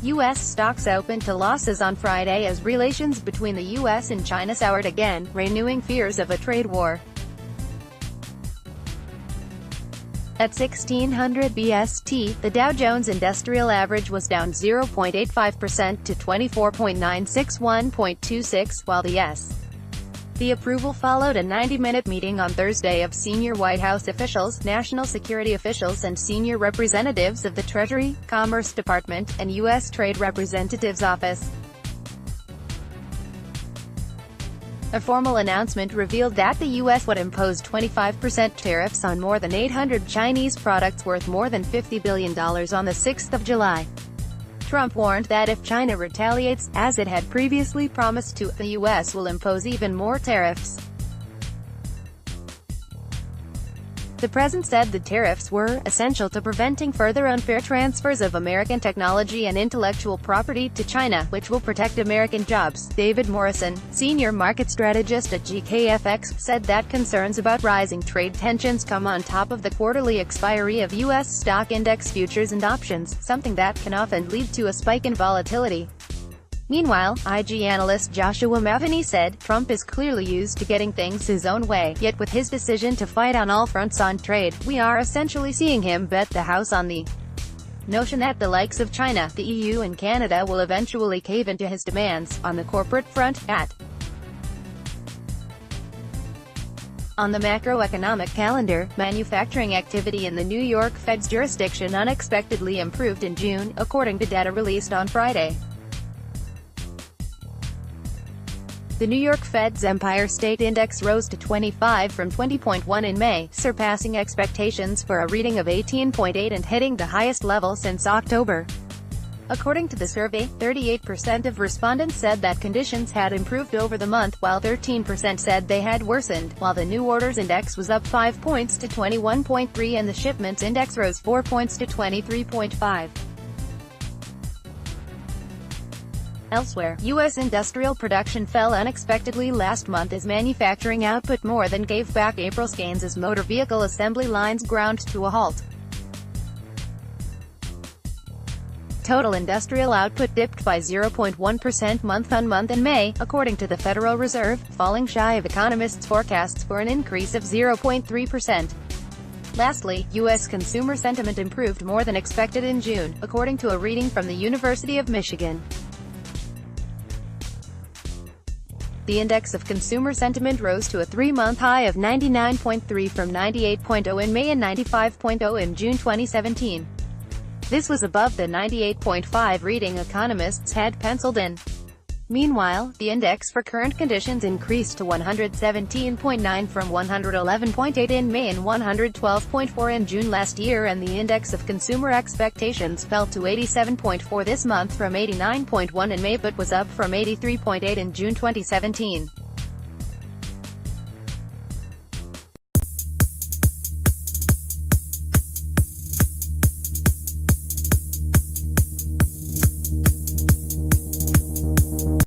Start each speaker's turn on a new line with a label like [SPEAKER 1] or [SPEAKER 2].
[SPEAKER 1] U.S. stocks opened to losses on Friday as relations between the U.S. and China soured again, renewing fears of a trade war. At 1600 BST, the Dow Jones Industrial Average was down 0.85% to 24.961.26, while the S&P approval followed a 90-minute meeting on Thursday of senior White House officials, national security officials and senior representatives of the Treasury, Commerce Department, and U.S. Trade Representative's Office. A formal announcement revealed that the U.S. would impose 25% tariffs on more than 800 Chinese products worth more than $50 billion on the 6th of July. Trump warned that if China retaliates, as it had previously promised to, the U.S. will impose even more tariffs. The president said the tariffs were essential to preventing further unfair transfers of American technology and intellectual property to China, which will protect American jobs. David Morrison, senior market strategist at GKFX, said that concerns about rising trade tensions come on top of the quarterly expiry of U.S. stock index futures and options, something that can often lead to a spike in volatility. Meanwhile, IG analyst Joshua Mavini said, Trump is clearly used to getting things his own way, yet with his decision to fight on all fronts on trade, we are essentially seeing him bet the house on the notion that the likes of China, the EU and Canada will eventually cave into his demands. On the corporate front, on the macroeconomic calendar, manufacturing activity in the New York Fed's jurisdiction unexpectedly improved in June, according to data released on Friday. The New York Fed's Empire State Index rose to 25 from 20.1 in May, surpassing expectations for a reading of 18.8 and hitting the highest level since October. According to the survey, 38% of respondents said that conditions had improved over the month, while 13% said they had worsened, while the new orders index was up 5 points to 21.3 and the shipments index rose 4 points to 23.5. Elsewhere, U.S. industrial production fell unexpectedly last month as manufacturing output more than gave back April's gains as motor vehicle assembly lines ground to a halt. Total industrial output dipped by 0.1% month-on-month in May, according to the Federal Reserve, falling shy of economists' forecasts for an increase of 0.3%. Lastly, U.S. consumer sentiment improved more than expected in June, according to a reading from the University of Michigan. The index of consumer sentiment rose to a three-month high of 99.3 from 98.0 in May and 95.0 in June 2017. This was above the 98.5 reading economists had penciled in. Meanwhile, the index for current conditions increased to 117.9 from 111.8 in May and 112.4 in June last year, and the index of consumer expectations fell to 87.4 this month from 89.1 in May but was up from 83.8 in June 2017.